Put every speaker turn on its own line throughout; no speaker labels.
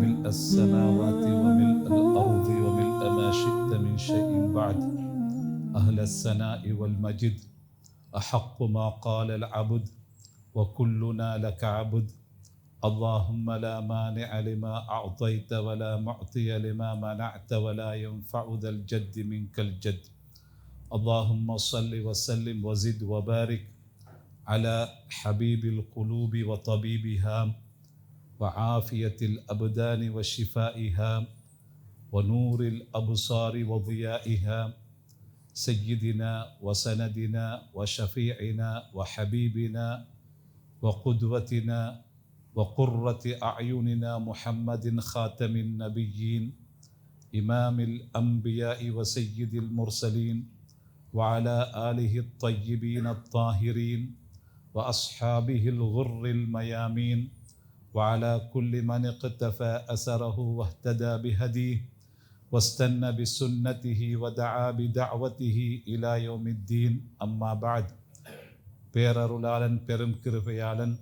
ملء السماوات وملء الأرض وملء ما شئت من شيء بعد أهل الثناء والمجد أحق ما قال العبد وكلنا لك عبد اللهم لا مانع لما أعطيت ولا معطي لما منعت ولا ينفع ذا الجد منك الجد اللهم صل وسلم وزد وبارك على حبيب القلوب وطبيبها وعافية الأبدان وشفائها ونور الأبصار وضيائها سيدنا وسندنا وشفيعنا وحبيبنا وقدوتنا وقرة أعيننا محمد خاتم النبيين إمام الأنبياء وسيد المرسلين وعلى آله الطيبين الطاهرين وأصحابه الغر الميامين وعلى كل من اقتفى أثره واهتدى بهديه واستنى بسنته ودعا بدعوته إلى يوم الدين أما بعد பேரருளாளன் பெரும் கிருபையாளன்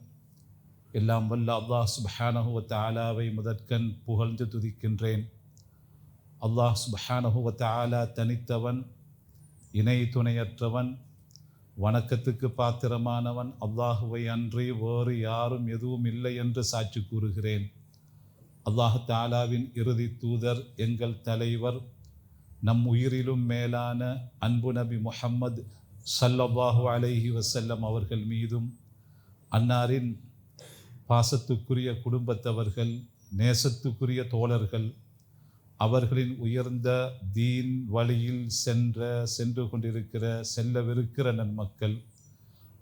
எல்லாம் வல்ல அல்லாஹ் சுப்ஹானஹு வ தஆலாவை முதற்கண் புகழ்ந்து துதிக்கின்றேன். அல்லாஹ் சுப்ஹானஹு வ தஆலா தனித்தவன், இணை துணையற்றவன், வணக்கத்துக்கு பாத்திரமானவன். அல்லாஹுவை அன்றி வேறு யாரும் எதுவும் இல்லை என்று சாட்சி கூறுகிறேன். அல்லாஹ் தஆலாவின் இறுதி தூதர், எங்கள் தலைவர், நம் உயிரிலும் மேலான அன்பு நபி முஹம்மது ஸல்லல்லாஹு அலைஹி வஸல்லம் அவர்கள் மீதும், அன்னாரின் பாசத்துக்குரிய குடும்பத்தவர்கள், நேசத்துக்குரிய தோழர்கள், அவர்களின் உயர்ந்த தீன் வழியில் சென்று கொண்டிருக்கிற செல்லவிருக்கிற நன்மக்கள்,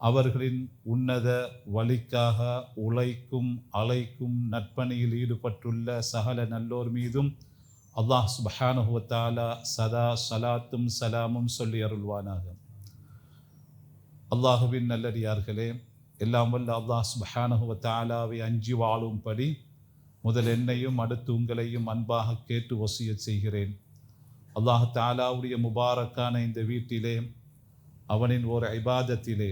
அவர்களின் உன்னத வழிக்காக உழைக்கும் அழைக்கும் நற்பணியில் ஈடுபட்டுள்ள சகல நல்லோர் மீதும் அல்லாஹ் சுப்ஹானஹு வ தஆலா சதா சலாத்தும் சலாமும் சொல்லி அருள்வானாக. அல்லாஹுவின் நல்லடியார்களே, எல்லாம் வல்ல அல்லாஹ் சுப்ஹானஹு வ தஆலாவை அஞ்சி வாழும்படி முதல் என்னையும் அடுத்து உங்களையும் அன்பாக கேட்டு வசியத் செய்கிறேன். அல்லாஹ் தஆலாவுடைய முபாரக்கான இந்த வீட்டிலே, அவனின் ஒரு இபாதத்திலே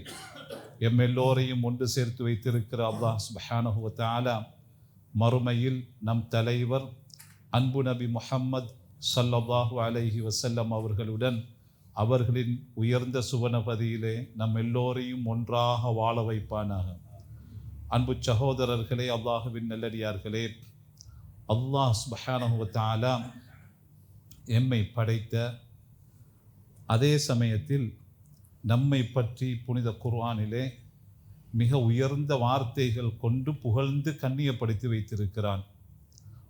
எம் எல்லோரையும் ஒன்று சேர்த்து வைத்திருக்கிற அல்லாஹ் சுப்ஹானஹு வ தஆலா மறுமையில் நம் தலைவர் அன்பு நபி முஹம்மது ஸல்லல்லாஹு அலைஹி வஸல்லம் அவர்களுடன் அவர்களின் உயர்ந்த சுவனபதியிலே நம் எல்லோரையும் ஒன்றாக வாழ வைப்பானாக. அன்பு சகோதரர்களே, அல்லாஹுவின் நல்லடியார்களே, அல்லாஹ் சுப்ஹானஹு வ தஆலா எம்மை படைத்த அதே சமயத்தில் நம்மை பற்றி புனித குர்ஆனிலே மிக உயர்ந்த வார்த்தைகள் கொண்டு புகழ்ந்து கண்ணியப்படுத்தி வைத்திருக்கிறான்.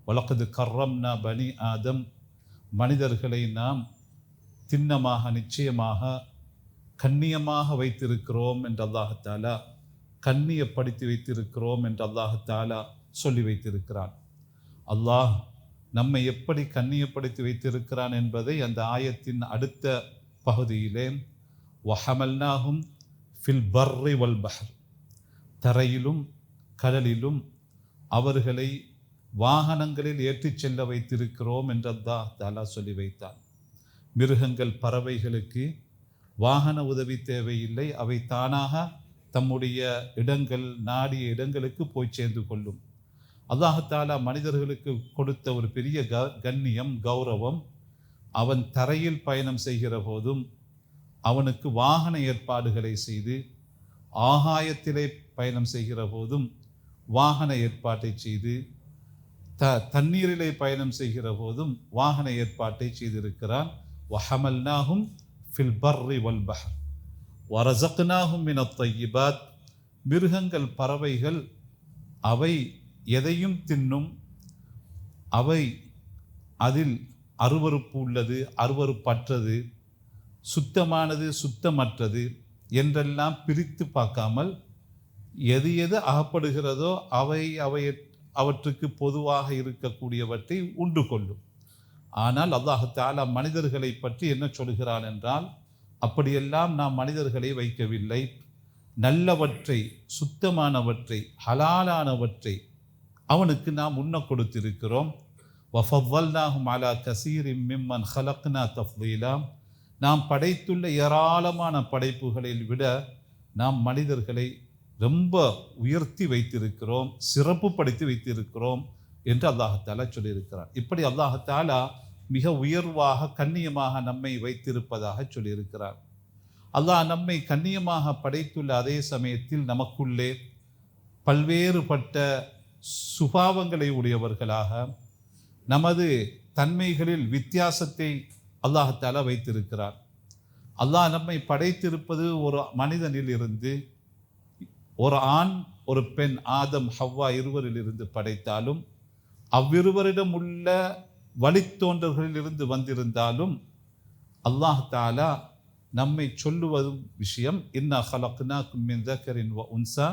வலக்கது கர்ரம்னா பனி ஆதம், மனிதர்களை நாம் திண்ணமாக நிச்சயமாக கண்ணியமாக வைத்திருக்கிறோம் என்று அல்லாஹ் தஆலா, கண்ணியப்படுத்தி வைத்திருக்கிறோம் என்று அல்லாஹ் தஆலா சொல்லி வைத்திருக்கிறான். அல்லாஹ் நம்மை எப்படி கண்ணியப்படுத்தி வைத்திருக்கிறான் என்பதை அந்த ஆயத்தின் அடுத்த பகுதியிலே வஹமல்னாஹும் ஃபில் பர்ரி வல் பஹர், தரையிலும் கடலிலும் அவர்களை வாகனங்களில் ஏற்றிச் செல்ல வைத்திருக்கிறோம் என்று அல்லாஹ் தஆலா சொல்லி வைத்தான். மிருகங்கள், பறவைகளுக்கு வாகன உதவி தேவையில்லை. அவை தானாக தம்முடைய இடங்கள், நாடிய இடங்களுக்கு போய் சேர்ந்து கொள்ளும். அல்லாஹ் தஆலா மனிதர்களுக்கு கொடுத்த ஒரு பெரிய கண்ணியம், கௌரவம், அவன் தரையில் பயணம் செய்கிற போதும் அவனுக்கு வாகன ஏற்பாடுகளை செய்து, ஆகாயத்திலே பயணம் செய்கிற போதும் வாகன ஏற்பாட்டை செய்து, தண்ணீரிலே பயணம் செய்கிற போதும் வாகன ஏற்பாட்டை செய்திருக்கிறான். வஹமல்னாஹும் ஃபில் பர்ரி வல் பஹர் வரஸக்னாஹும் மினத் தய்யிபாத், மிருகங்கள், பறவைகள் அவை எதையும் தின்னும், அவை அதில் அருவருப்பு உள்ளது, அருவருப்பற்றது, சுத்தமானது, சுத்தமற்றது என்றெல்லாம் பிரித்து பார்க்காமல் எது எது அகப்படுகிறதோ அவற்றுக்கு பொதுவாக இருக்கக்கூடியவற்றை உண்டு கொள்ளும். ஆனால் அல்லாஹ் தஆலா மனிதர்களை பற்றி என்ன சொல்கிறான் என்றால், அப்படியெல்லாம் நாம் மனிதர்களை வைக்கவில்லை. நல்லவற்றை, சுத்தமானவற்றை, ஹலாலானவற்றை அவனுக்கு நாம் உண்ண கொடுத்திருக்கிறோம். வஃபவ்வல்னாஹும் அலா கஸீரின் மிம்மன் ஹலக்னா தஃதீலா, நாம் படைத்துள்ள ஏராளமான படைப்புகளில் விட நாம் மனிதர்களை ரொம்ப உயர்த்தி வைத்திருக்கிறோம், சிறப்புப்படுத்தி வைத்திருக்கிறோம் என்று அல்லாஹாலா சொல்லியிருக்கிறார். இப்படி அல்லாஹாலா மிக உயர்வாக கண்ணியமாக நம்மை வைத்திருப்பதாக சொல்லியிருக்கிறார். அல்லாஹ் நம்மை கண்ணியமாக படைத்துள்ள அதே சமயத்தில் நமக்குள்ளே பல்வேறுபட்ட சுபாவங்களை உடையவர்களாக நமது தன்மைகளில் வித்தியாசத்தை அல்லாஹாலா வைத்திருக்கிறார். அல்லாஹ் நம்மை படைத்திருப்பது ஒரு மனிதனில் இருந்து, ஒரு ஆண் ஒரு பெண் ஆதம் ஹவ்வா இருவரில் இருந்து படைத்தாலும், அவ்விருவரிடம் உள்ள வழித்தோன்றல்களில் இருந்து வந்திருந்தாலும் அல்லாஹாலா நம்மை சொல்லுவதும் விஷயம், இன்னா ஹலக்னாக்கும் மின் தக்கரின் வ உன்சா,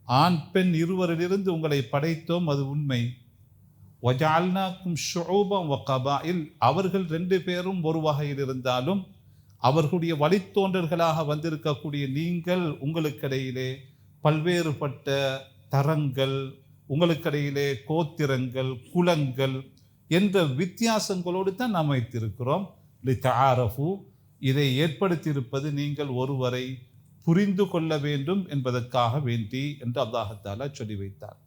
ஆண் பெண் இருவரிலிருந்து உங்களை படைத்தோம், அது உண்மை. வஜஅல்னாக்கும் ஷுஊபன் வ கபாயில், அவர்கள் 2 பேரும் ஒரு வகையில் இருந்தாலும் அவர்களுடைய வழித்தோன்றல்களாக வந்திருக்கக்கூடிய நீங்கள் உங்களுக்கிடையிலே பல்வேறுபட்ட தரங்கள், உங்களுக்கிடையிலே கோத்திரங்கள், குலங்கள் என்ற வித்தியாசங்களோடு தான் நாம் வைத்திருக்கிறோம். லிதஆரஃபு, இதை ஏற்படுத்தியிருப்பது நீங்கள் ஒருவரை புரிந்து கொள்ள வேண்டும் என்பதற்காக வேண்டி என்று அல்லாஹாலா சொல்லி வைத்தார்.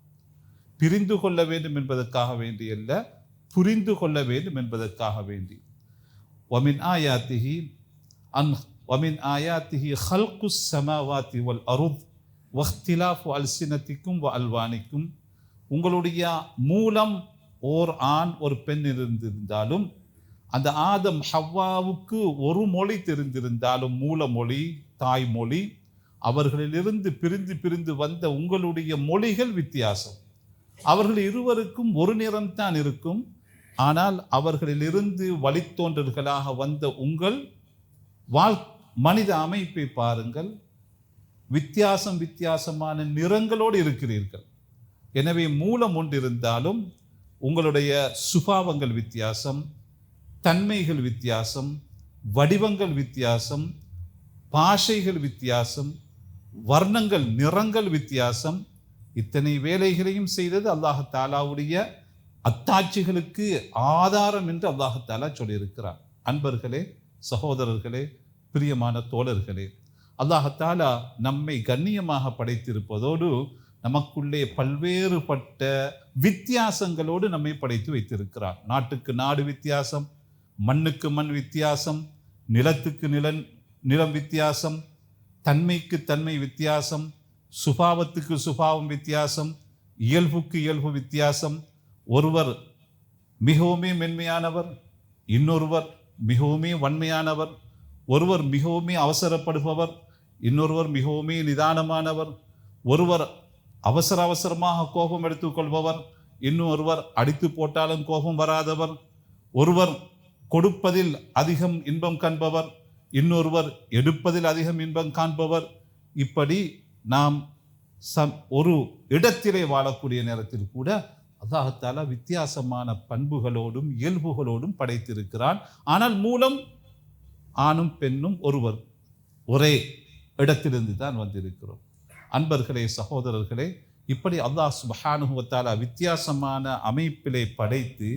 பிரிந்து கொள்ள வேண்டும் என்பதற்காக வேண்டி அல்ல, புரிந்து கொள்ள வேண்டும் என்பதற்காக வேண்டி. வமின் ஆயாத்திஹி ஹல்குஸ் ஸமாவாத்தி வல் அர்த் வக்திலாஃபு அல்சினத்திக்கும் வ அல்வானிக்கும், உங்களுடைய மூலம் ஓர் ஆண் ஒரு பெண் இருந்திருந்தாலும், அந்த ஆதம் ஹவ்வாவுக்கு ஒரு மொழி தெரிந்திருந்தாலும், மூல மொழி தாய்மொழி, அவர்களிலிருந்து பிரிந்து பிரிந்து வந்த உங்களுடைய மொழிகள் வித்தியாசம். அவர்கள் இருவருக்கும் ஒரு நிறம்தான் இருக்கும், ஆனால் அவர்களிலிருந்து வழித்தோன்றல்களாக வந்த உங்கள் மனித அமைப்பை பாருங்கள், வித்தியாசமான நிறங்களோடு இருக்கிறீர்கள். எனவே மூலம் ஒன்றிருந்தாலும் உங்களுடைய சுபாவங்கள் வித்தியாசம், தன்மைகள் வித்தியாசம், வடிவங்கள் வித்தியாசம், பாஷைகள் வித்தியாசம், வர்ணங்கள் நிறங்கள் வித்தியாசம். இத்தனை வேலைகளையும் செய்தது அல்லாஹாலாவுடைய அத்தாட்சிகளுக்கு ஆதாரம் என்று அல்லாஹாலா சொல்லியிருக்கிறார். அன்பர்களே, சகோதரர்களே, பிரியமான தோழர்களே, அல்லாஹாலா நம்மை கண்ணியமாக படைத்திருப்பதோடு நமக்குள்ளே பல்வேறுபட்ட வித்தியாசங்களோடு நம்மை படைத்து வைத்திருக்கிறார். நாட்டுக்கு நாடு வித்தியாசம், மண்ணுக்கு மண் வித்தியாசம், நிலத்துக்கு நிலம் வித்தியாசம், தன்மைக்கு தன்மை வித்தியாசம், சுபாவத்துக்கு சுபாவம் வித்தியாசம், இயல்புக்கு இயல்பு வித்தியாசம். ஒருவர் மிகவுமே மென்மையானவர், இன்னொருவர் மிகவுமே வன்மையானவர். ஒருவர் மிகவுமே அவசரப்படுபவர், இன்னொருவர் மிகவுமே நிதானமானவர். ஒருவர் அவசரமாக கோபம் எடுத்துக்கொள்பவர், இன்னொருவர் அடித்து போட்டாலும் கோபம் வராதவர். ஒருவர் கொடுப்பதில் அதிகம் இன்பம் காண்பவர், இன்னொருவர் எடுப்பதில் அதிகம் இன்பம் காண்பவர். இப்படி நாம் ஒரு இடத்திலே வாழக்கூடிய நேரத்தில் கூட அல்லாஹ்தாலா வித்தியாசமான பண்புகளோடும் இயல்புகளோடும் படைத்திருக்கிறான். ஆனால் மூலம் ஆணும் பெண்ணும் ஒருவர், ஒரே இடத்திலிருந்து தான் வந்திருக்கிறோம். அன்பர்களே, சகோதரர்களே, இப்படி அல்லாஹ் சுப்ஹானஹு வ தஆலா வித்தியாசமான அமைப்பிலே படைத்து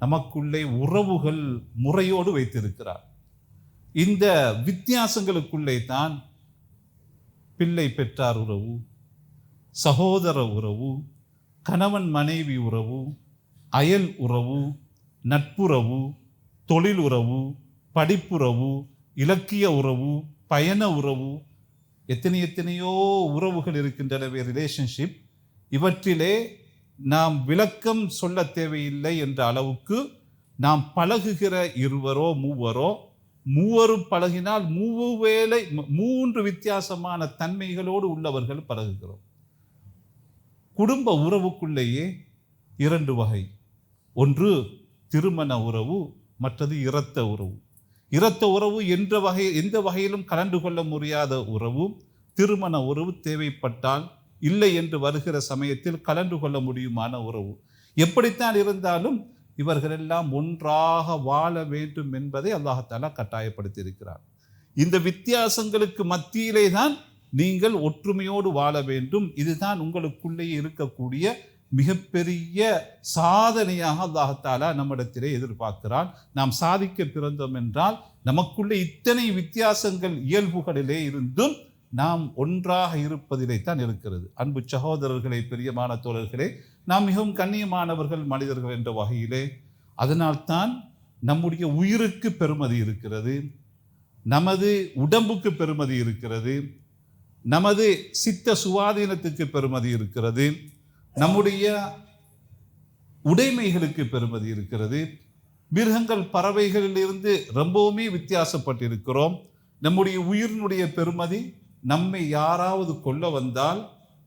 நமக்குள்ளே உறவுகள் முறையோடு வைத்திருக்கிறார். இந்த வித்தியாசங்களுக்குள்ளே தான் பிள்ளை பெற்றார் உறவு, சகோதர உறவு, கணவன் மனைவி உறவு, அயல் உறவு, நட்புறவு, தொழில் உறவு, படிப்புறவு, இலக்கிய உறவு, பயண உறவு, எத்தனையோ உறவுகள் இருக்கின்றனவே, ரிலேஷன்ஷிப். இவற்றிலே நாம் விளக்கம் சொல்ல தேவையில்லை என்ற அளவுக்கு நாம் பழகுகிற இருவரோ மூவரும் பழகினால் 3 வித்தியாசமான தன்மைகளோடு உள்ளவர்கள் பழகுகிறோம். குடும்ப உறவுக்குள்ளேயே 2 வகை. ஒன்று திருமண உறவு, மற்றது இரத்த உறவு. இரத்த உறவு எந்த வகையிலும் கலந்து கொள்ள முடியாத உறவு. திருமண உறவு தேவைப்பட்டால், இல்லை என்று வருகிற சமயத்தில் கலந்து கொள்ள முடியுமான உறவு. எப்படித்தான் இருந்தாலும் இவர்களெல்லாம் ஒன்றாக வாழ வேண்டும் என்பதை அல்லாஹ்தாலா கட்டாயப்படுத்தியிருக்கிறார். இந்த வித்தியாசங்களுக்கு மத்தியிலே தான் நீங்கள் ஒற்றுமையோடு வாழ வேண்டும். இதுதான் உங்களுக்குள்ளேயே இருக்கக்கூடிய மிகப்பெரிய சாதனையாக அல்லாஹ்தாலா நம்மிடத்திலே எதிர்பார்க்கிறான். நாம் சாதிக்க பிறந்தோம் என்றால் நமக்குள்ளே இத்தனை வித்தியாசங்கள் இயல்புகளிலே இருந்தும் நாம் ஒன்றாக இருப்பதிலே தான் இருக்கிறது. அன்பு சகோதரர்களே, பிரியமான தோழர்களே, நாம் மிகவும் கண்ணியமானவர்கள் மனிதர்கள் என்ற வகையிலே. அதனால்தான் நம்முடைய உயிருக்கு பெருமதி இருக்கிறது, நமது உடம்புக்கு பெருமதி இருக்கிறது, நமது சித்த சுவாதீனத்துக்கு பெருமதி இருக்கிறது, நம்முடைய உடைமைகளுக்கு பெருமதி இருக்கிறது. மிருகங்கள் பறவைகளிலிருந்து ரொம்பவுமே வித்தியாசப்பட்டிருக்கிறோம். நம்முடைய உயிரினுடைய பெருமதி, நம்மை யாராவது கொல்ல வந்தால்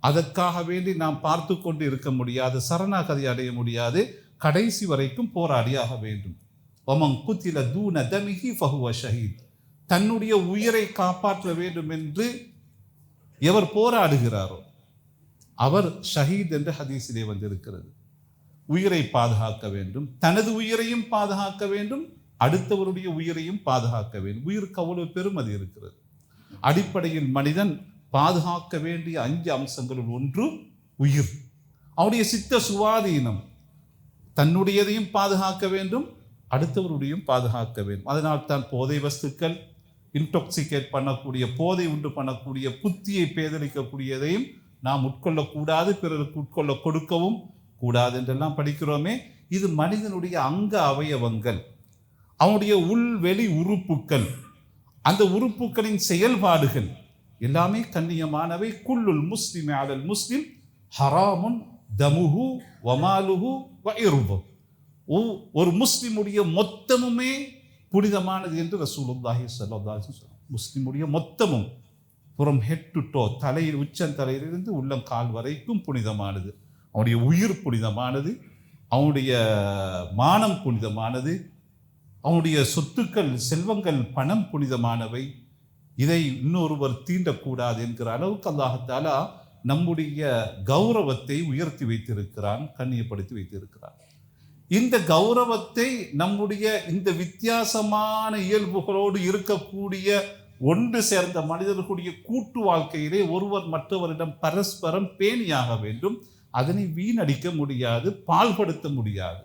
அதற்காக வேண்டி நாம் பார்த்து கொண்டு இருக்க முடியாது, சரணாகதி அடைய முடியாது, கடைசி வரைக்கும் போராடியாக வேண்டும். ஒமன் குத்தில தூன தமிஹி ஃபஹுவ ஷஹீத். தன்னுடைய உயிரை காப்பாற்ற வேண்டும் என்று எவர் போராடுகிறாரோ அவர் ஷஹீத் என்று ஹதீஸிலே வந்திருக்கிறது. உயிரை பாதுகாக்க வேண்டும், தனது உயிரையும் பாதுகாக்க வேண்டும், அடுத்தவருடைய உயிரையும் பாதுகாக்க வேண்டும். உயிருக்கு அவ்வளவு பெருமதி இருக்கிறது. அடிப்படையில் மனிதன் பாதுகாக்க வேண்டிய 5 அம்சங்களில் ஒன்று உயிர். அவனுடைய சித்த சுவாதீனம், தன்னுடையதையும் பாதுகாக்க வேண்டும், அடுத்தவருடையும் பாதுகாக்க வேண்டும். அதனால் தான் போதை வஸ்துக்கள், இன்டாக்சிகேட் பண்ணக்கூடிய, போதை உண்டு பண்ணக்கூடிய, புத்தியை பேதலிக்கக்கூடியதையும் நாம் உட்கொள்ளக்கூடாது, பிறருக்கு உட்கொள்ள கொடுக்கவும் கூடாது என்றெல்லாம் படிக்கிறோமே. இது மனிதனுடைய அங்க அவயவங்கள், அவனுடைய உள்வெளி உறுப்புக்கள், அந்த உறுப்புகளின் செயல்பாடுகள் எல்லாமே கண்ணியமானவை. குல்லுல் முஸ்லிம் அலல் முஸ்லிம் ஹராமுன் தமுஹு வமாலுஹு வஇர்பு. ஒரு முஸ்லிமுடைய மொத்தமுமே புனிதமானது என்று ரசூலுல்லாஹி ஸல்லல்லாஹு அலைஹி வஸல்லம். முஸ்லிமுடைய மொத்தமும், புறம் ஹெட் டு டோ, தலையில் உச்சந்தலையிலிருந்து உள்ளம் கால் வரைக்கும் புனிதமானது. அவனுடைய உயிர் புனிதமானது, அவனுடைய மானம் புனிதமானது, அவனுடைய சொத்துக்கள், செல்வங்கள், பணம் புனிதமானவை. இதை இன்னொருவர் தீண்டக்கூடாது என்கிற அளவுக்கு அல்லாஹ் தஆலா நம்முடைய கௌரவத்தை உயர்த்தி வைத்திருக்கிறான், கண்ணியப்படுத்தி வைத்திருக்கிறான். இந்த கௌரவத்தை நம்முடைய இந்த வித்தியாசமான இயல்புகளோடு இருக்கக்கூடிய ஒன்று சேர்ந்த மனிதர்களுடைய கூட்டு வாழ்க்கையிலே ஒருவர் மற்றவரிடம் பரஸ்பரம் பேணியாக வேண்டும். அதனை வீணடிக்க முடியாது, பால்படுத்த முடியாது.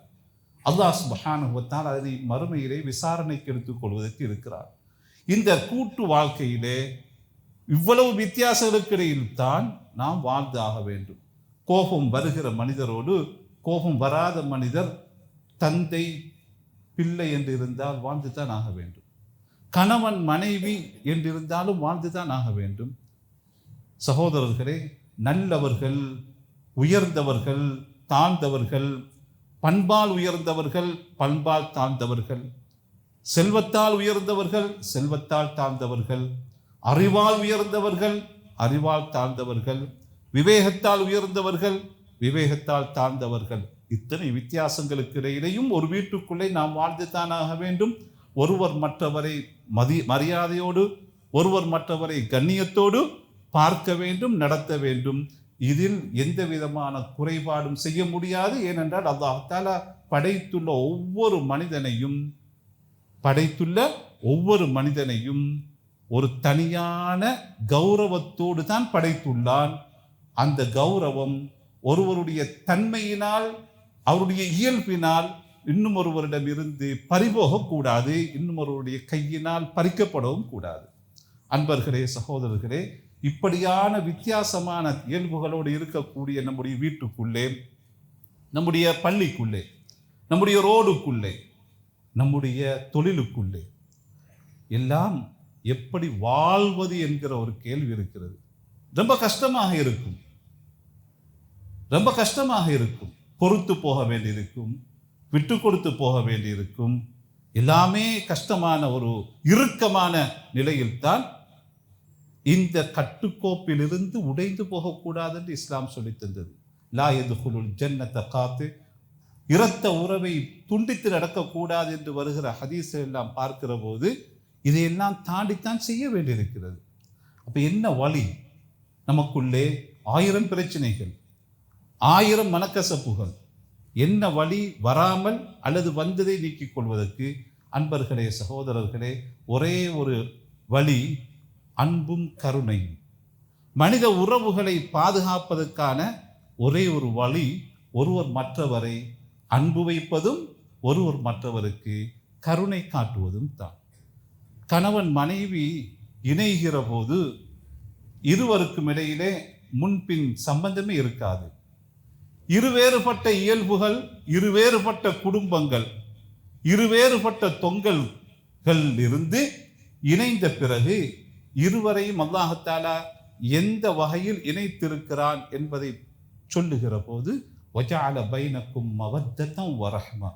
அல்லாஹ் சுப்ஹானஹு வ தஆலா அதனை மறுமையிலே விசாரணைக்கு எடுத்துக் கொள்வதற்கு இருக்கிறார். இந்த கூட்டு வாழ்க்கையிலே இவ்வளவு வித்தியாசங்களுக்கு இடையில் தான் நாம் வாழ்ந்தாக வேண்டும். கோபம் வருகிற மனிதரோடு கோபம் வராத மனிதர், தந்தை பிள்ளை என்று இருந்தால் வாழ்ந்துதான் ஆக வேண்டும். கணவன் மனைவி என்றிருந்தாலும் வாழ்ந்துதான் ஆக வேண்டும். சகோதரர்களே, நல்லவர்கள், உயர்ந்தவர்கள், தாழ்ந்தவர்கள், பண்பால் உயர்ந்தவர்கள், பண்பால் தாழ்ந்தவர்கள், செல்வத்தால் உயர்ந்தவர்கள், செல்வத்தால் தாழ்ந்தவர்கள், அறிவால் உயர்ந்தவர்கள், அறிவால் தாழ்ந்தவர்கள், விவேகத்தால் உயர்ந்தவர்கள், விவேகத்தால் தாழ்ந்தவர்கள், இத்தனை வித்தியாசங்களுக்கு இடையிலேயும் ஒரு வீட்டுக்குள்ளே நாம் வாழ்ந்துதானாக வேண்டும். ஒருவர் மற்றவரை மரியாதையோடு, ஒருவர் மற்றவரை கண்ணியத்தோடு பார்க்க வேண்டும், நடத்த வேண்டும். இதில் எந்த விதமான குறைபாடும் செய்ய முடியாது. ஏனென்றால் அல்லாஹ் தஆலா படைத்துள்ள ஒவ்வொரு மனிதனையும் ஒரு தனியான கௌரவத்தோடு தான் படைத்துள்ளான். அந்த கௌரவம் ஒருவருடைய தன்மையினால், அவருடைய இயல்பினால் இன்னும் ஒருவரிடம் இருந்து பறிபோகக்கூடாது, இன்னும் ஒருவருடைய கையினால் பறிக்கப்படவும் கூடாது. அன்பர்களே, சகோதரர்களே, இப்படியான வித்தியாசமான இயல்புகளோடு இருக்கக்கூடிய நம்முடைய வீட்டுக்குள்ளே, நம்முடைய பள்ளிக்குள்ளே, நம்முடைய ரோடுக்குள்ளே, நம்முடைய தொழிலுக்குள்ளே எல்லாம் எப்படி வாழ்வது என்கிற ஒரு கேள்வி இருக்கிறது. ரொம்ப கஷ்டமாக இருக்கும். பொறுத்து போக வேண்டியிருக்கும், விட்டு கொடுத்து போக வேண்டியிருக்கும். எல்லாமே கஷ்டமான ஒரு இறுக்கமான நிலையில்தான் இந்த கட்டுக்கோப்பிலிருந்து உடைந்து போகக்கூடாது என்று இஸ்லாம் சொல்லி தந்தது. லா யதுகுலுல் ஜன்னத காத்து, இரத்த உறவை துண்டித்து நடக்கக்கூடாது என்று வருகிற ஹதீஸை எல்லாம் பார்க்கிற போது இதையெல்லாம் தாண்டித்தான் செய்ய வேண்டியிருக்கிறது. அப்போ என்ன வழி? நமக்குள்ளே 1000 பிரச்சனைகள், 1000 மனக்கசப்புகள். என்ன வழி வராமல் அல்லது வந்ததை நீக்கிக் கொள்வதற்கு? அன்பர்களே, சகோதரர்களே, ஒரே ஒரு வழி, அன்பும் கருணையும். மனித உறவுகளை பாதுகாப்பதற்கான ஒரே ஒரு வழி, ஒருவர் மற்றவரை அன்பு வைப்பதும் ஒருவர் மற்றவருக்கு கருணை காட்டுவதும் தான். கணவன் மனைவி இணைகிற போது இருவருக்கும் இடையிலே முன்பின் சம்பந்தமே இருக்காது. இருவேறுபட்ட இயல்புகள், இருவேறுபட்ட குடும்பங்கள், இருவேறுபட்ட தொங்கல்கள் இருந்து இணைந்த பிறகு இருவரையும் அல்லாஹ் தஆலா எந்த வகையில் இணைத்திருக்கிறான் என்பதை சொல்லுகிற போது வஜஅல பைனக்கும் மவத்தத்தன் வரஹ்மா,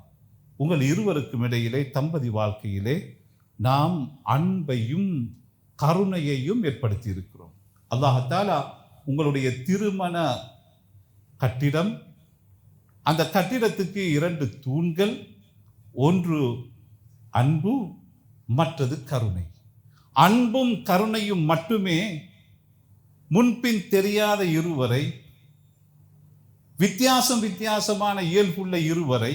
உங்கள் இருவருக்கும் இடையிலே தம்பதி வாழ்க்கையிலே நாம் அன்பையும் கருணையையும் ஏற்படுத்தி இருக்கிறோம். அல்லாஹ் தஆலா உங்களுடைய திருமண கட்டிடம், அந்த கட்டிடத்துக்கு 2 தூண்கள், ஒன்று அன்பு, மற்றது கருணை. அன்பும் கருணையும் மட்டுமே முன்பின் தெரியாத இருவரை, வித்தியாசமான இயல்புள்ள இருவரை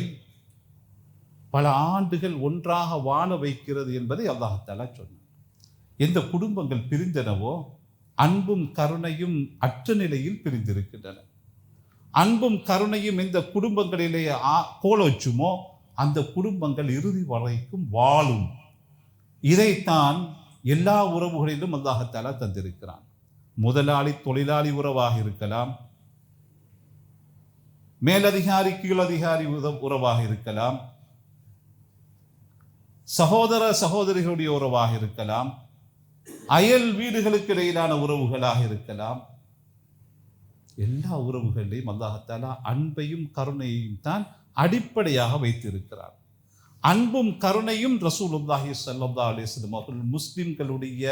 பல ஆண்டுகள் ஒன்றாக வாழ வைக்கிறது என்பதை அல்லாஹ் தஆலா சொன்னார். எந்த குடும்பங்கள் பிரிந்தனவோ அன்பும் கருணையும் அற்ற நிலையில் பிரிந்திருக்கின்றன. அன்பும் கருணையும் எந்த குடும்பங்களிலே கோலோச்சுமோ அந்த குடும்பங்கள் இறுதி வரைக்கும் வாழும். இதைத்தான் எல்லா உறவுகளிலும் அல்லாஹ் தஆலா தந்திருக்கிறான். முதலாளி தொழிலாளி உறவாக இருக்கலாம், மேலதிகாரி கீழதிகாரி உறவாக இருக்கலாம், சகோதர சகோதரிகளுடைய உறவாக இருக்கலாம், அயல் வீடுகளுக்கு இடையிலான உறவுகளாக இருக்கலாம். எல்லா உறவுகளிலையும் அல்லாஹ் தஆலா அன்பையும் கருணையையும் தான் அடிப்படையாக வைத்திருக்கிறார். அன்பும் கருணையும் ரசூலுல்லாஹி ஸல்லல்லாஹு அலைஹி வஸல்லம் அவர்கள் முஸ்லிம்களுடைய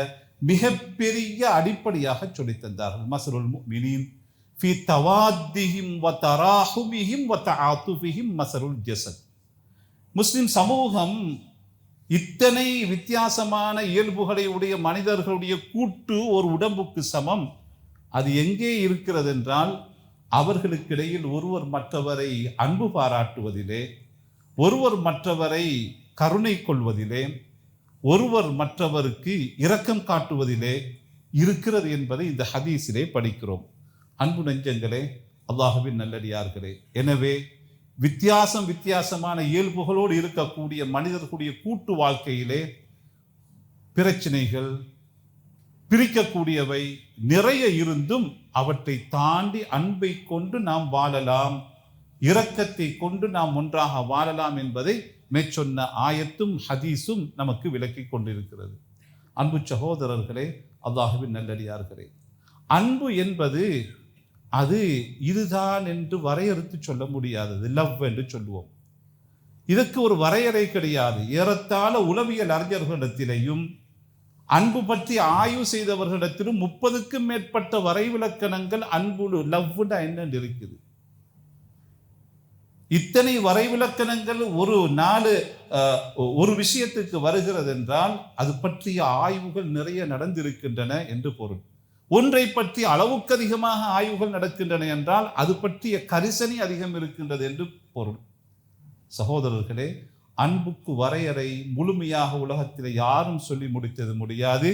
மிகப்பெரிய அடிப்படையாக சொல்லித் தந்தார்கள். மஸலுல் முஃமினீன் ஃபீ தவாத்திஹிம் வ தராஹுமிஹிம் வ தஆதுஃபிஹிம் மஸலுல் ஜஸத். முஸ்லிம் சமூகம் இத்தனை வித்தியாசமான இயல்புகளை உடைய மனிதர்களுடைய கூட்டு ஒரு உடம்புக்கு சமம். அது எங்கே இருக்கிறது என்றால் அவர்களுக்கிடையில் ஒருவர் மற்றவரை அன்பு பாராட்டுவதிலே, ஒருவர் மற்றவரை கருணை கொள்வதிலே, ஒருவர் மற்றவருக்கு இரக்கம் காட்டுவதிலே இருக்கிறது என்பதை இந்த ஹதீஸிலே படிக்கிறோம். அன்பு நெஞ்சங்களே, அல்லாஹ்வின் நல்லடியார்களே, எனவே வித்தியாசமான இயல்புகளோடு இருக்கக்கூடிய மனிதர்களுடைய கூட்டு வாழ்க்கையிலே பிரச்சனைகள், பிரிக்கக்கூடியவை நிறைய இருந்தும் அவற்றை தாண்டி அன்பை கொண்டு நாம் வாழலாம், இரக்கத்தை கொண்டு நாம் ஒன்றாக வாழலாம் என்பதை மேற்சொன்ன ஆயத்தும் ஹதீஸும் நமக்கு விளக்கி கொண்டிருக்கிறது. அன்பு சகோதரர்களே, அல்லாஹ்வின் நல்லடியார்களே, அன்பு என்பது அது இதுதான் என்று வரையறுத்து சொல்ல முடியாதது. லவ் என்று சொல்லுவோம். இதற்கு ஒரு வரையறை கிடையாது. ஏறத்தாழ உளவியல் அறிஞர்களிடத்திலேயும் அன்பு பற்றி ஆய்வு செய்தவர்களிடத்திலும் 30க்கும் மேற்பட்ட வரைவிலக்கணங்கள் அன்பு லவ்னா என்னன்னு இருக்குது. இத்தனை வரைவிலக்கணங்கள் ஒரு விஷயத்துக்கு வருகிறது என்றால் அது பற்றிய ஆய்வுகள் நிறைய நடந்திருக்கின்றன என்று பொருள். ஒன்றை பற்றி அளவுக்கு அதிகமாக ஆய்வுகள் நடக்கின்றன என்றால் அது பற்றிய கரிசனை அதிகம் இருக்கின்றது என்று பொருள். சகோதரர்களே, அன்புக்கு வரையறை முழுமையாக உலகத்தில் யாரும் சொல்லி முடித்தது முடியாது.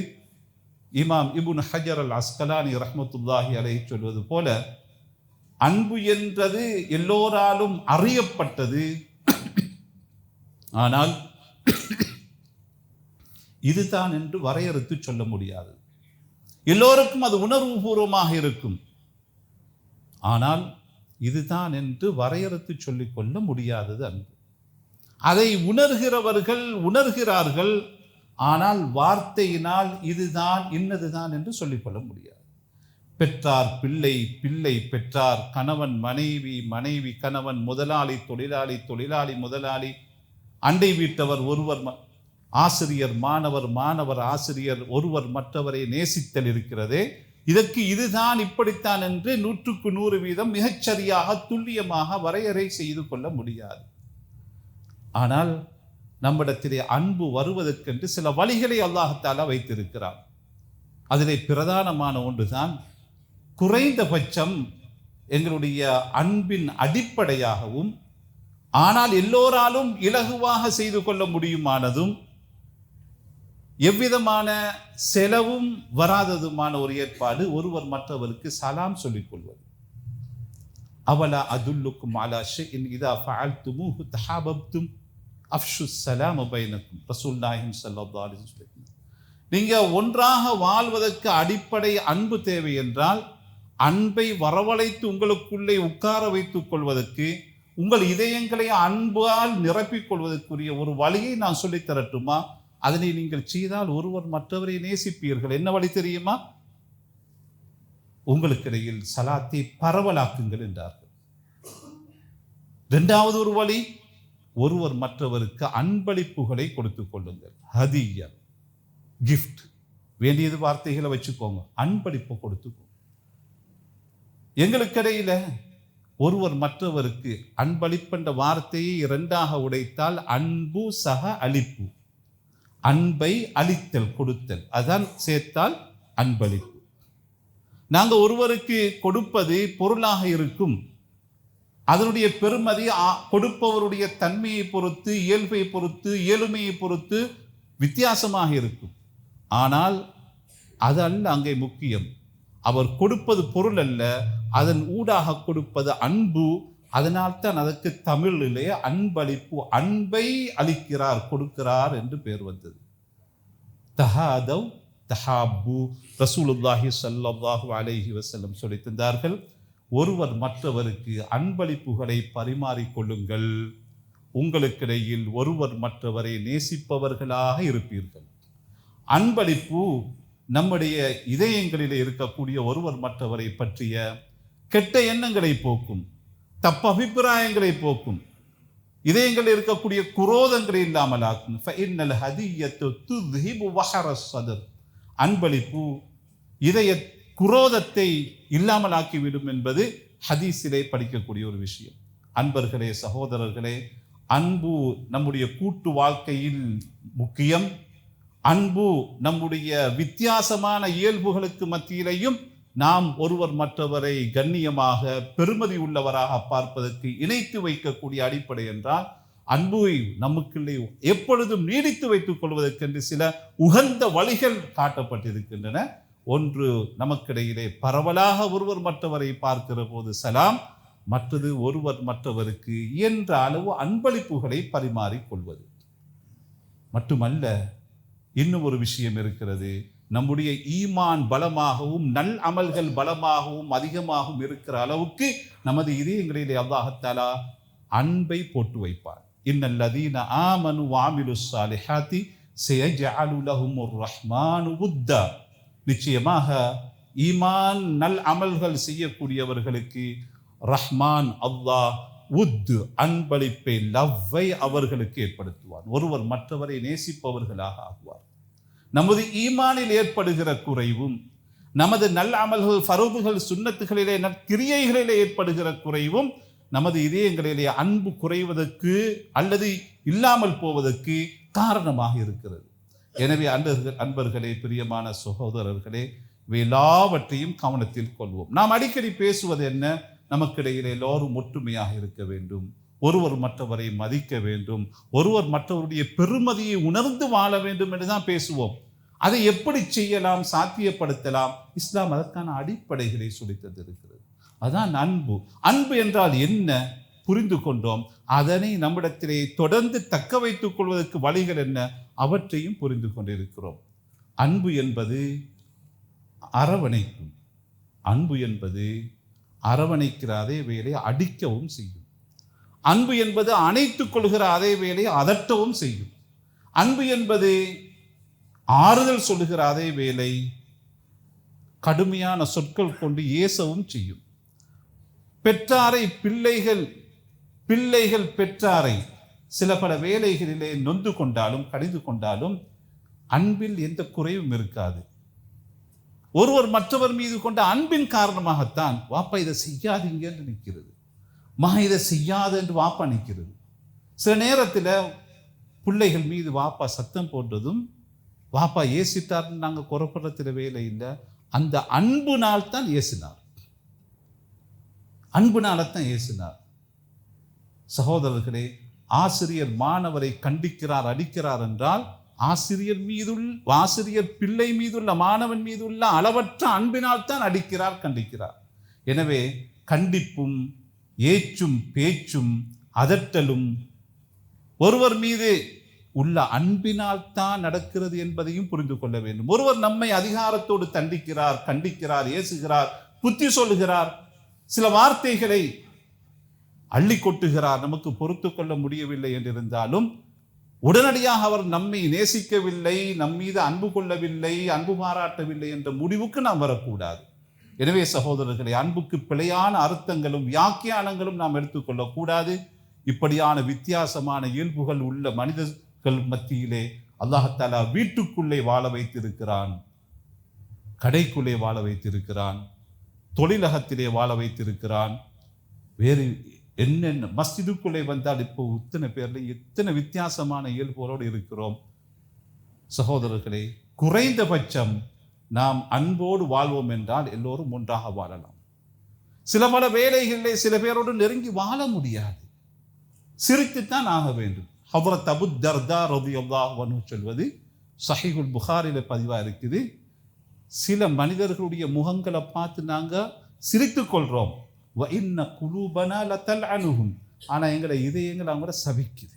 இமாம் இப்னு ஹஜர் அல் அஸ்கலானி ரஹ்மத்துல்லாஹி அலைஹி சொல்வது போல, அன்பு என்றது எல்லோராலும் அறியப்பட்டது, ஆனால் இதுதான் என்று வரையறுத்து சொல்ல முடியாது. எல்லோருக்கும் அது உணர்வுபூர்வமாக இருக்கும், ஆனால் இதுதான் என்று வரையறுத்து சொல்லிக் கொள்ள முடியாதது அன்பு. அதை உணர்கிறவர்கள் உணர்கிறார்கள், ஆனால் வார்த்தையினால் இதுதான் இன்னதுதான் என்று சொல்லிக்கொள்ள முடியாது. பெற்றார் பிள்ளை, பிள்ளை பெற்றார், கணவன் மனைவி, மனைவி கணவன், முதலாளி தொழிலாளி, தொழிலாளி முதலாளி, அண்டை வீட்டவர் ஒருவர், ஆசிரியர் மாணவர், மாணவர் ஆசிரியர், ஒருவர் மற்றவரை நேசித்தல் இருக்கிறதே, இதற்கு இதுதான் இப்படித்தான் என்று 100க்கு 100% மிகச்சரியாக துல்லியமாக வரையறை செய்து கொள்ள முடியாது. ஆனால் நம்மிடத்திலே அன்பு வருவதற்கென்று சில வழிகளை அல்லாஹ் தஆலா வைத்திருக்கிறார். அதிலே பிரதானமான ஒன்றுதான் குறைந்தபட்சம் எங்களுடைய அன்பின் அடிப்படையாகவும் ஆனால் எல்லோராலும் இலகுவாக செய்து கொள்ள முடியுமானதும் எவ்விதமான செலவும் வராததுமான ஒரு ஏற்பாடு ஒருவர் மற்றவருக்கு சலாம் சொல்லிக் கொள்வது. அவலா அதுல்லுக்கும் அலா ஷைஇன் இதா ஃபஅல்துமூஹு தஹாபப்தும் அஃஷு ஸலாம பைனக்கும். ரசூலுல்லாஹி ஸல்லல்லாஹு அலைஹி வஸல்லம், நீங்க ஒன்றாக வாழ்வதற்கு அடிப்படை அன்பு தேவை என்றால் அன்பை வரவழைத்து உங்களுக்குள்ளே உட்கார வைத்துக் கொள்வதற்கு, உங்கள் இதயங்களை அன்பால் நிரப்பிக் கொள்வதற்குரிய ஒரு வழியை நான் சொல்லித் தரட்டுமா? அதனை நீங்கள் செய்தால் ஒருவர் மற்றவரை நேசிப்பீர்கள். என்ன வழி தெரியுமா? உங்களுக்கிடையில் சலாத்தை பரவலாக்குங்கள் என்றார்கள். இரண்டாவது ஒரு வழி, ஒருவர் மற்றவருக்கு அன்பளிப்புகளை கொடுத்துக் கொள்ளுங்கள். ஹதியா, கிஃப்ட், வேண்டியது வார்த்தைகளை வச்சுக்கோங்க, அன்பளிப்பு கொடுத்துக்கோங்க. எங்களுக்கிடையில ஒருவர் மற்றவருக்கு அன்பளிப்பென்ற வார்த்தையை இரண்டாக உடைத்தால் அன்பு சக அளிப்பு, அன்பை அளித்தல் கொடுத்தல், அதான் சேர்த்தால் அன்பளிப்பு. நாங்க ஒருவருக்கு கொடுப்பது பொருளாக இருக்கும். அதனுடைய பெருமதி கொடுப்பவருடைய தன்மையை பொறுத்து, இயல்பை பொறுத்து, இயலுமையை பொறுத்து வித்தியாசமாக இருக்கும். ஆனால் அது அல்ல அங்கே முக்கியம். அவர் கொடுப்பது பொருள் அல்ல, அதன் ஊடாக கொடுப்பது அன்பு. அதனால் தான் அதற்கு தமிழிலே அன்பளிப்பு, அன்பை அளிக்கிறார், கொடுக்கிறார் என்று பெயர் வந்தது. தஹாதவ் தஹாபு. ரசூலுல்லாஹி ஸல்லல்லாஹு அலைஹி வஸல்லம் சொல்லி தந்தார்கள், ஒருவர் மற்றவருக்கு அன்பளிப்புகளை பரிமாறிக்கொள்ளுங்கள், உங்களுக்கிடையில் ஒருவர் மற்றவரை நேசிப்பவர்களாக இருப்பீர்கள். அன்பளிப்பு நம்முடைய இதயங்களிலே இருக்கக்கூடிய ஒருவர் மற்றவரை பற்றிய கெட்ட எண்ணங்களை போக்கும், தப்பு அபிப்பிராயங்களை போக்கும், இதயங்களில் இருக்கக்கூடிய குரோதங்களை இல்லாமல் ஆக்கும். அன்பளிப்பு இதய குரோதத்தை இல்லாமல் ஆக்கிவிடும் என்பது ஹதீஸிலே படிக்கக்கூடிய ஒரு விஷயம். அன்பர்களே, சகோதரர்களே, அன்பு நம்முடைய கூட்டு வாழ்க்கையில் முக்கியம். அன்பு நம்முடைய வித்தியாசமான இயல்புகளுக்கு மத்தியிலையும் நாம் ஒருவர் மற்றவரை கண்ணியமாக, பெருமதி உள்ளவராக பார்ப்பதற்கு இணைத்து வைக்கக்கூடிய அடிப்படை என்றால், அன்பை நமக்குள்ளே எப்பொழுதும் நீடித்து வைத்துக் கொள்வதற்கென்று சில உகந்த வழிகள் காட்டப்பட்டிருக்கின்றன. ஒன்று, நமக்கிடையிலே பரவலாக ஒருவர் மற்றவரை பார்க்கிற போது சலாம். மற்றது, ஒருவர் மற்றவருக்கு இயன்ற அளவு அன்பளிப்புகளை பரிமாறிக்கொள்வது. மட்டுமல்ல, இன்னும் ஒரு விஷயம் இருக்கிறது. நம்முடைய ஈமான் பலமாகவும் நல் அமல்கள் பலமாகவும் அதிகமாகவும் இருக்கிற அளவுக்கு நமது இதயங்களிலே அல்லாஹ் தஆலா அன்பை போட்டு வைப்பார். இன்னல்லதீன ஆமனு வஅமிலுஸ் ஸாலிஹாத்தி ஸயஜஅலு லஹுமுர் ரஹ்மானு வுத்தா. நிச்சயமாக ஈமான் நல் அமல்கள் செய்யக்கூடியவர்களுக்கு ரஹ்மான் அல்லாஹ் உத் அன்பளிப்பை, லவ்வை அவர்களுக்கு ஏற்படுத்துவார். ஒருவர் மற்றவரை நேசிப்பவர்களாக ஆகுவார். நமது ஈமானில் ஏற்படுகிற குறைவும், நமது நல்ல அமல்கள், ஃபரதுகள், சுன்னத்துகளிலே, நற்கிரியைகளிலே ஏற்படுகிற குறைவும் நமது இதயங்களிலே அன்பு குறைவதற்கு அல்லது இல்லாமல் போவதற்கு காரணமாக இருக்கிறது. எனவே அன்பர்களே, பிரியமான சகோதரர்களே, எல்லாவற்றையும் கவனத்தில் கொள்வோம். நாம் அடிக்கடி பேசுவது என்ன? நமக்கிடையிலே எல்லோரும் ஒற்றுமையாக இருக்க வேண்டும், ஒருவர் மற்றவரை மதிக்க வேண்டும், ஒருவர் மற்றவருடைய பெருமதியை உணர்ந்து வாழ வேண்டும் என்றுதான் பேசுவோம். அதை எப்படி செய்யலாம், சாத்தியப்படுத்தலாம்? இஸ்லாம் அதற்கான அடிப்படைகளை சொல்லித் தந்திருக்கிறது. அதான் அன்பு. அன்பு என்றால் என்ன புரிந்து கொண்டோம். அதனை நம்மிடத்திலே தொடர்ந்து தக்க வைத்துக் கொள்வதற்கு வழிகள் என்ன, அவற்றையும் புரிந்து கொண்டிருக்கிறோம். அன்பு என்பது அரவணைக்கும். அன்பு என்பது அரவணைக்கிற அதே வேலையை அடிக்கவும் செய்யும். அன்பு என்பது அணைத்துக் கொள்கிற அதே வேலையை அதட்டவும் செய்யும். அன்பு என்பது ஆறுதல் சொல்லுகிற அதே வேலை கடுமையான சொற்கள் கொண்டு ஏசவும் செய்யும். பெற்றாரை பிள்ளைகள் பெற்றாரை சில பல வேலைகளிலே நொந்து கொண்டாலும் கடிந்து கொண்டாலும் அன்பில் எந்த குறைவும் இருக்காது. ஒருவர் மற்றவர் மீது கொண்ட அன்பின் காரணமாகத்தான் வாப்பா இதை செய்யாதீங்க என்று நிற்கிறது, மகா இதை செய்யாத என்று வாப்பா நிற்கிறது. சில நேரத்தில் பிள்ளைகள் மீது வாப்பா சத்தம் போன்றதும், வாப்பா ஏசிட்டார்னு நாங்கள் குறைப்படுறதுல வேலை இல்லை, அந்த அன்புனால் தான் ஏசினார், அன்புனால்தான் ஏசினார். சகோதரர்களே, ஆசிரியர் மாணவரை கண்டிக்கிறார், அடிக்கிறார் என்றால் ஆசிரியர் பிள்ளை மீதுள்ள, மாணவன் மீதுள்ள அளவற்ற அன்பினால் தான் அடிக்கிறார், கண்டிக்கிறார். எனவே கண்டிப்பும் ஏச்சும் பேச்சும் அதட்டலும், ஒருவர் மீது உள்ள அன்பினால் தான் நடக்கிறது என்பதையும் புரிந்து கொள்ள வேண்டும். ஒருவர் நம்மை அதிகாரத்தோடு தண்டிக்கிறார், கண்டிக்கிறார், ஏசுகிறார், புத்தி சொல்லுகிறார், சில வார்த்தைகளை அள்ளி கொட்டுகிறார், நமக்கு பொறுத்து கொள்ள முடியவில்லை என்றிருந்தாலும் உடனடியாக அவர் நம்மை நேசிக்கவில்லை, நம் மீது அன்பு கொள்ளவில்லை, அன்பு பாராட்டவில்லை என்ற முடிவுக்கு நாம் வரக்கூடாது. எனவே சகோதரர்களை, அன்புக்கு பிழையான அர்த்தங்களும் வியாக்கியானங்களும் நாம் எடுத்துக்கொள்ளக்கூடாது. இப்படியான வித்தியாசமான இயல்புகள் உள்ள மனிதர்கள் மத்தியிலே அல்லாஹ் வீட்டுக்குள்ளே வாழ வைத்திருக்கிறான், கடைக்குள்ளே வாழ வைத்திருக்கிறான், தொழிலகத்திலே வாழ வைத்திருக்கிறான், வேறு என்னென்ன மஸ்ஜிதுக்குள்ளே வந்தால் இப்போ இத்தனை பேர்ல எத்தனை வித்தியாசமான இயல்புகளோடு இருக்கிறோம். சகோதரர்களே, குறைந்தபட்சம் நாம் அன்போடு வாழ்வோம் என்றால் எல்லோரும் ஒன்றாக வாழலாம். சில பல வேலைகளிலே சில பேரோடு நெருங்கி வாழ முடியாது, சிரித்துத்தான் ஆக வேண்டும். ஹதரத் அபூ தர்தா ரலியல்லாஹு அன்ஹு சொல்வது ஸஹீஹுல் புகாரில பதிவா இருக்குது. சில மனிதர்களுடைய முகங்களை பார்த்து நாங்க சிரித்துக் கொள்றோம். வ இன்ன குலூபனா லதல்அனுஹும், ஆனா எங்களை இதயங்கள் அவங்கள சபிக்குது,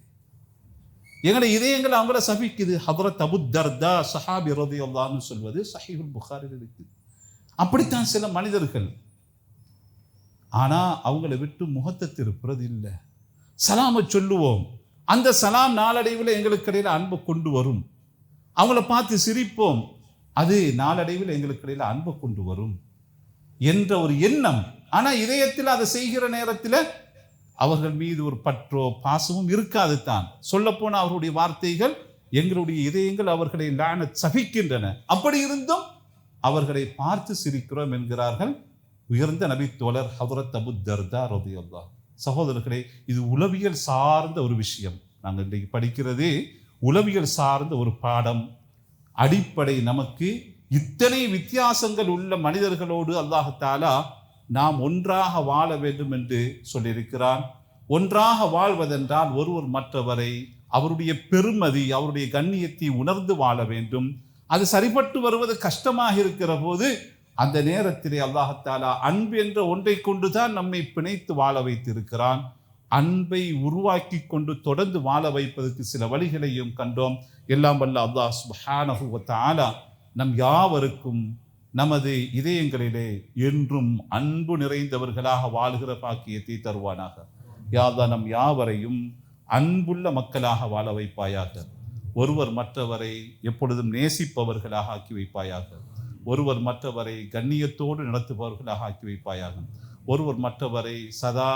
எங்களை இதயங்கள் அவங்கள சபிக்குது. ஹதரத் அபூ தர்தா ஸஹாபி ரலியல்லாஹு அன்ஹு சொல்வது ஸஹீஹுல் புகாரில இருக்குது. அப்படித்தான் சில மனிதர்கள், ஆனா அவங்கள விட்டு முகத்தை திருப்புறது இல்லை. சலாமை சொல்லுவோம், அந்த சலாம் நாளடைவில் எங்களுக்கு இடையில அன்பை கொண்டு வரும். அவங்கள பார்த்து சிரிப்போம், அது நாளடைவில் எங்களுக்கு இடையில அன்பை கொண்டு வரும் என்ற ஒரு எண்ணம். ஆனா இதயத்தில் அதை செய்கிற நேரத்தில் அவர்கள் மீது ஒரு பற்றோ பாசமும் இருக்காது தான். சொல்ல போன அவர்களுடைய வார்த்தைகள், எங்களுடைய இதயங்கள் அவர்களை லானத் சபிக்கின்றன, அப்படி இருந்தும் அவர்களை பார்த்து சிரிக்கிறோம் என்கிறார்கள் உயர்ந்த நபி தோழர் ஹதரத் அபூ தர்தா ரலியல்லாஹு. சகோதரர்களே, இது உளவியல் சார்ந்த ஒரு விஷயம். நாங்கள் இன்றைக்கு படிக்கிறதே உளவியல் சார்ந்த ஒரு பாடம். அடிப்படை நமக்கு இத்தனை வித்தியாசங்கள் உள்ள மனிதர்களோடு அல்லாஹ் தஆலா நாம் ஒன்றாக வாழ வேண்டும் என்று சொல்லியிருக்கிறான். ஒன்றாக வாழ்வதென்றால் ஒருவர் மற்றவரை அவருடைய பெருமதி, அவருடைய கண்ணியத்தை உணர்ந்து வாழ வேண்டும். அது சரிபட்டு வருவது கஷ்டமாக இருக்கிற போது அந்த நேரத்திலே அல்லாஹ் தஆலா அன்பு என்ற ஒன்றை கொண்டுதான் நம்மை பிணைத்து வாழ வைத்திருக்கிறான். அன்பை உருவாக்கி கொண்டு தொடர்ந்து வாழ வைப்பதற்கு சில வழிகளையும் கண்டோம். எல்லாம் வல்ல அல்லாஹ் சுப்ஹானஹு வ தஆலா நம் யாவருக்கும் நமது இதயங்களிலே என்றும் அன்பு நிறைந்தவர்களாக வாழ்கிற பாக்கியத்தை தருவானாக. யா அல்லாஹ் நம் யாவரையும் அன்புள்ள மக்களாக வாழ வைப்பாயாக. ஒருவர் மற்றவரை எப்பொழுதும் நேசிப்பவர்களாக ஆக்கி வைப்பாயாக. ஒருவர் மற்றவரை கண்ணியத்தோடு நடத்துபவர்களாக ஆக்கி வைப்பாயாக. ஒருவர் மற்றவரை சதா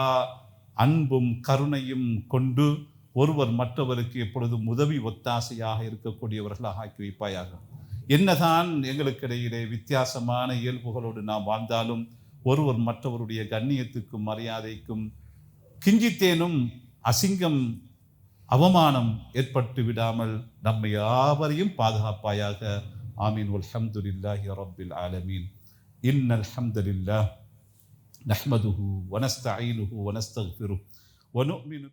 அன்பும் கருணையும் கொண்டு ஒருவர் மற்றவருக்கு எப்பொழுதும் உதவி ஒத்தாசையாக இருக்கக்கூடியவர்களாக ஆக்கி வைப்பாயாக. என்னதான் எங்களுக்கு இடையிலே வித்தியாசமான இயல்புகளோடு நாம் வாழ்ந்தாலும் ஒருவர் மற்றவருடைய கண்ணியத்துக்கும் மரியாதைக்கும் கிஞ்சித்தேனும் அசிங்கம் அவமானம் ஏற்பட்டு விடாமல் நம்மை யாவரையும் பாதுகாப்பாயாக. ஆமீன். வல்ஹம்துலில்லாஹி ரப்பில் ஆலமீன். இன்னல் ஹம்தலில்லாஹ் நஹ்மதுஹு வ நஸ்தஈனுஹு வ நஸ்தக்ஃபிருஹு வ நு'மினு